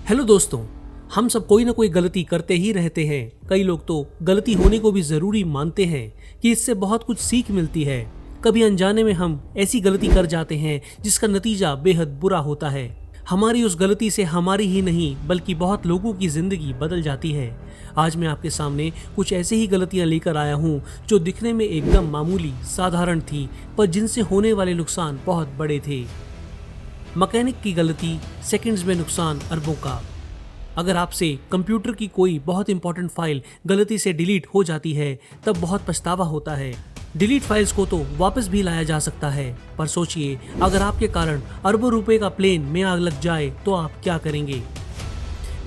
Hello दोस्तों, हम सब कोई ना कोई गलती करते ही रहते हैं। कई लोग तो गलती होने को भी ज़रूरी मानते हैं कि इससे बहुत कुछ सीख मिलती है। कभी अनजाने में हम ऐसी गलती कर जाते हैं जिसका नतीजा बेहद बुरा होता है। हमारी उस गलती से हमारी ही नहीं बल्कि बहुत लोगों की ज़िंदगी बदल जाती है। आज मैं आपके सामने कुछ ऐसे ही गलतियां लेकर आया हूं जो दिखने में एकदम मामूली साधारण थी, पर जिनसे होने वाले नुकसान बहुत बड़े थे। मैकेनिक की गलती, सेकंड्स में नुकसान अरबों का। अगर आपसे कंप्यूटर की कोई बहुत इंपॉर्टेंट फाइल गलती से डिलीट हो जाती है तब बहुत पछतावा होता है। डिलीट फाइल्स को तो वापस भी लाया जा सकता है, पर सोचिए अगर आपके कारण अरबों रुपए का प्लेन में आग लग जाए तो आप क्या करेंगे।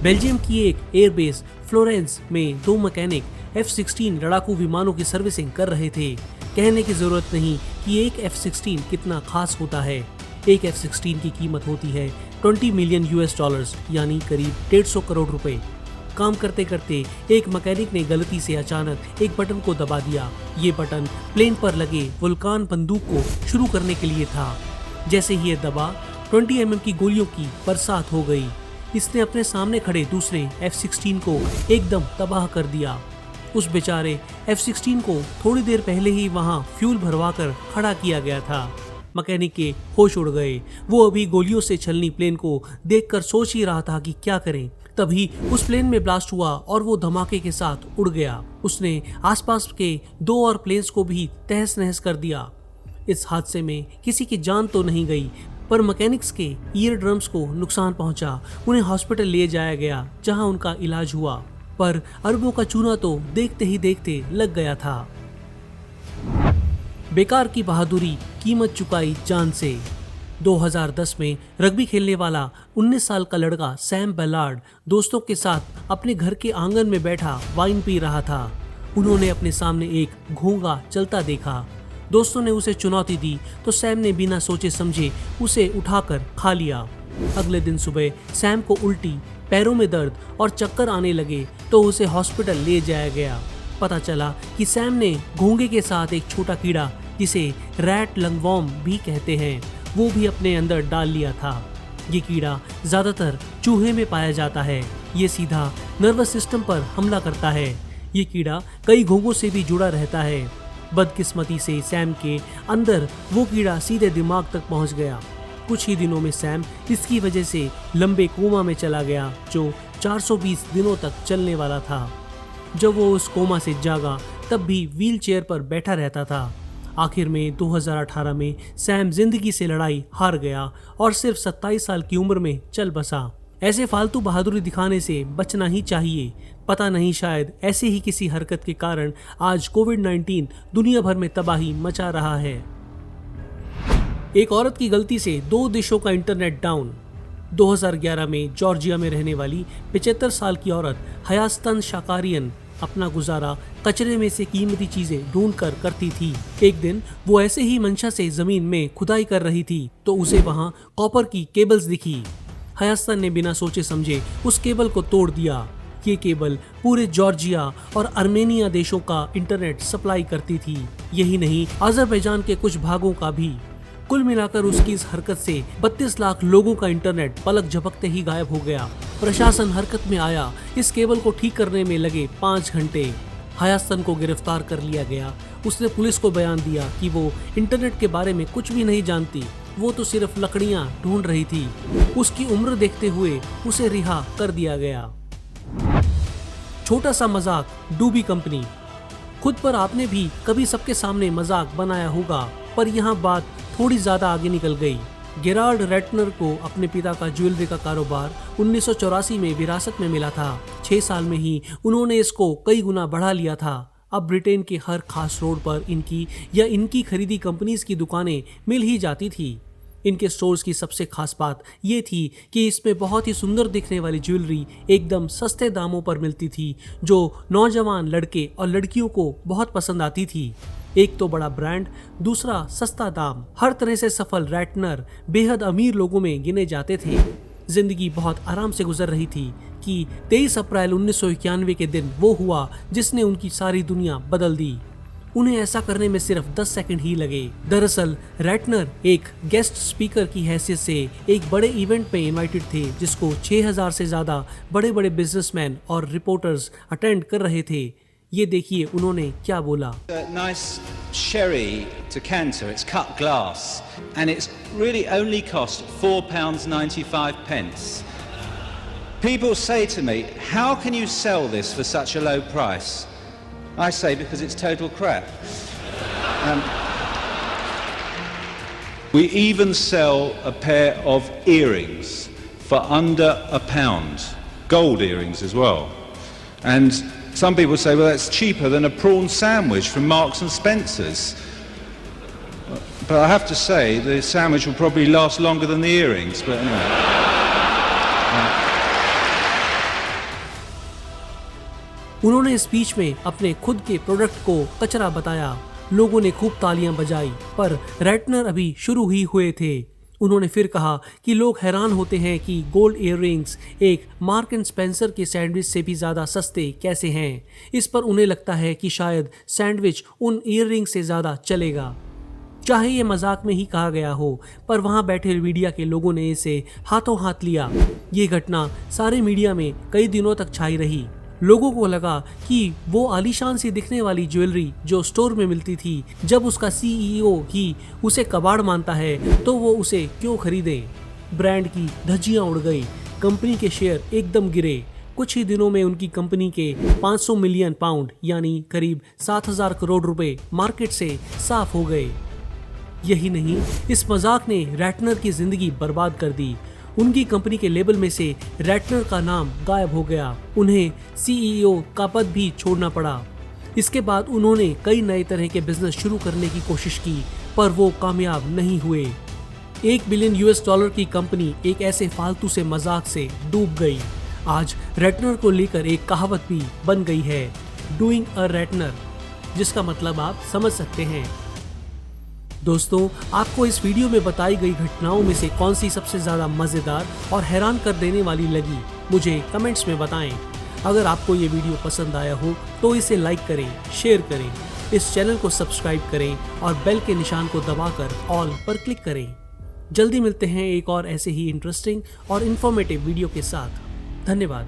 बेल्जियम की एक एयरबेस फ्लोरेंस में दो मैकेनिक F-16 लड़ाकू विमानों की सर्विसिंग कर रहे थे। कहने की जरूरत नहीं कि एक F-16 कितना खास होता है। एक F-16 की कीमत होती है $20 मिलियन यानी करीब 150 करोड़ रुपए। काम करते करते एक मैकेनिक ने गलती से अचानक एक बटन को दबा दिया। ये बटन प्लेन पर लगे वुल्कान बंदूक को शुरू करने के लिए था। जैसे ही ये दबा 20 mm की गोलियों की बरसात हो गई। इसने अपने सामने खड़े दूसरे F-16 को एकदम तबाह कर दिया। उस बेचारे F-16 को थोड़ी देर पहले ही वहां फ्यूल भरवा कर खड़ा किया गया था। मैकेनिक के होश उड़ गए। वो अभी गोलियों से छलनी प्लेन को देखकर सोच ही रहा था कि क्या करें। तभी उस प्लेन में ब्लास्ट हुआ और वो धमाके के साथ उड़ गया। उसने आसपास के दो और प्लेन्स को भी तहस नहस कर दिया। इस हादसे में किसी की जान तो नहीं गई, पर मैकेनिक्स के ईयर ड्रम्स को नुकसान पहुंचा। उन्हें हॉस्पिटल ले जाया गया जहां उनका इलाज हुआ, पर अरबों का चूना तो देखते ही देखते लग गया था। बेकार की बहादुरी, कीमत चुकाई जान से। 2010 में रग्बी खेलने वाला 19 साल का लड़का सैम बेलार्ड दोस्तों के साथ अपने घर के आंगन में बैठा वाइन पी रहा था। उन्होंने अपने सामने एक घोंघा चलता देखा। दोस्तों ने उसे चुनौती दी तो सैम ने बिना सोचे समझे उसे उठाकर खा लिया। अगले दिन सुबह सैम को उल्टी, पैरों में दर्द और चक्कर आने लगे तो उसे हॉस्पिटल ले जाया गया। पता चला कि सैम ने घोंघे के साथ एक छोटा कीड़ा, जिसे रैट लंगवॉर्म भी कहते हैं, वो भी अपने अंदर डाल लिया था। ये कीड़ा ज्यादातर चूहे में पाया जाता है। ये सीधा नर्वस सिस्टम पर हमला करता है। ये कीड़ा कई घोंघों से भी जुड़ा रहता है। बदकिस्मती से सैम के अंदर वो कीड़ा सीधे दिमाग तक पहुंच गया। कुछ ही दिनों में सैम इसकी वजह से लंबे कोमा में चला गया, जो 420 दिनों तक चलने वाला था। जब वो उस कोमा से जागा तब भी व्हील चेयर पर बैठा रहता था। आखिर में 2018 में सैम जिंदगी से लड़ाई हार गया और सिर्फ 27 साल की उम्र में चल बसा। ऐसे फालतू बहादुरी दिखाने से बचना ही चाहिए। पता नहीं, शायद ऐसे ही किसी हरकत के कारण आज कोविड-19 दुनिया भर में तबाही मचा रहा है। एक औरत की गलती से 2 देशों का इंटरनेट डाउन। 2011 में जॉर्जिया में रहने वाली 75 साल की औरत हयास्तन शाकारियन अपना गुजारा कचरे में से कीमती चीजें ढूंढकर करती थी। एक दिन वो ऐसे ही मंशा से जमीन में खुदाई कर रही थी तो उसे वहां कॉपर की केबल्स दिखी। हयास्तन ने बिना सोचे समझे उस केबल को तोड़ दिया। ये केबल पूरे जॉर्जिया और आर्मेनिया देशों का इंटरनेट सप्लाई करती थी। यही नहीं, अजरबैजान के कुछ भागों का भी। कुल मिलाकर उसकी इस हरकत से 32 लाख लोगों का इंटरनेट पलक झपकते ही गायब हो गया। प्रशासन हरकत में आया। इस केबल को ठीक करने में लगे 5 घंटे। हयास्तन को गिरफ्तार कर लिया गया। उसने पुलिस को बयान दिया कि वो इंटरनेट के बारे में कुछ भी नहीं जानती, वो तो सिर्फ लकड़ियां ढूंढ रही थी। उसकी उम्र देखते हुए उसे रिहा कर दिया गया। छोटा सा मजाक, डूबी कंपनी। खुद पर आपने भी कभी सबके सामने मजाक बनाया होगा, पर यहाँ बात थोड़ी ज्यादा आगे निकल गई। गेराल्ड रेटनर को अपने पिता का ज्वेलरी का कारोबार 1984 में विरासत में मिला था। 6 साल में ही उन्होंने इसको कई गुना बढ़ा लिया था। अब ब्रिटेन के हर खास रोड पर इनकी खरीदी कंपनीज की दुकानें मिल ही जाती थी। इनके स्टोर्स की सबसे खास बात ये थी कि इसमें बहुत ही सुंदर दिखने वाली ज्वेलरी एकदम सस्ते दामों पर मिलती थी, जो नौजवान लड़के और लड़कियों को बहुत पसंद आती थी। एक तो बड़ा ब्रांड, दूसरा सस्ता दाम। हर तरह से सफल रेटनर बेहद अमीर लोगों में गिने जाते थे। जिंदगी बहुत आराम से गुजर रही थी कि 23 अप्रैल 1991 के दिन वो हुआ जिसने उनकी सारी दुनिया बदल दी। उन्हें ऐसा करने में सिर्फ 10 सेकंड ही लगे। दरअसल रैटनर एक गेस्ट स्पीकर की हैसियत से एक बड़े इवेंट में इनवाइटेड थे, जिसको 6000 से ज्यादा बड़े बड़े बिजनेसमैन और रिपोर्टर्स अटेंड कर रहे थे। ये देखिए उन्होंने क्या बोला। Nice sherry decanter, it's cut glass and it's really only cost £4.95. People say to me, how can you sell this for such a low price? I say, because it's total crap. We even sell a pair of earrings for under £1, gold earrings as well. And some people say, well, that's cheaper than a prawn sandwich from Marks and Spencer's. But I have to say, the sandwich will probably last longer than the earrings, but anyway. उन्होंने speech में अपने खुद के product को कचरा बताया। लोगों ने खूब तालियां बजाई, पर रैटनर अभी शुरू ही हुए थे। उन्होंने फिर कहा कि लोग हैरान होते हैं कि गोल्ड इयररिंग्स एक मार्क एंड स्पेंसर के सैंडविच से भी ज़्यादा सस्ते कैसे हैं। इस पर उन्हें लगता है कि शायद सैंडविच उन इयररिंग्स से ज़्यादा चलेगा। चाहे ये मजाक में ही कहा गया हो, पर वहाँ बैठे मीडिया के लोगों ने इसे हाथों हाथ लिया। ये घटना सारे मीडिया में कई दिनों तक छाई रही। लोगों को लगा कि वो आलीशान सी दिखने वाली ज्वेलरी जो स्टोर में मिलती थी, जब उसका सीईओ ही उसे कबाड़ मानता है तो वो उसे क्यों खरीदे। ब्रांड की धज्जियां उड़ गई, कंपनी के शेयर एकदम गिरे। कुछ ही दिनों में उनकी कंपनी के 500 मिलियन पाउंड यानी करीब 7000 करोड़ रुपए मार्केट से साफ हो गए। यही नहीं, इस मजाक ने रैटनर की जिंदगी बर्बाद कर दी। उनकी कंपनी के लेबल में से रैटनर का नाम गायब हो गया। उन्हें सीईओ का पद भी छोड़ना पड़ा। इसके बाद उन्होंने कई नए तरह के बिजनेस शुरू करने की कोशिश की, पर वो कामयाब नहीं हुए। $1 बिलियन की कंपनी एक ऐसे फालतू से मजाक से डूब गई। आज रैटनर को लेकर एक कहावत भी बन गई है, डूइंग अ रैटनर, जिसका मतलब आप समझ सकते हैं। दोस्तों, आपको इस वीडियो में बताई गई घटनाओं में से कौन सी सबसे ज़्यादा मज़ेदार और हैरान कर देने वाली लगी, मुझे कमेंट्स में बताएं। अगर आपको ये वीडियो पसंद आया हो तो इसे लाइक करें, शेयर करें, इस चैनल को सब्सक्राइब करें और बेल के निशान को दबाकर ऑल पर क्लिक करें। जल्दी मिलते हैं एक और ऐसे ही इंटरेस्टिंग और इन्फॉर्मेटिव वीडियो के साथ। धन्यवाद।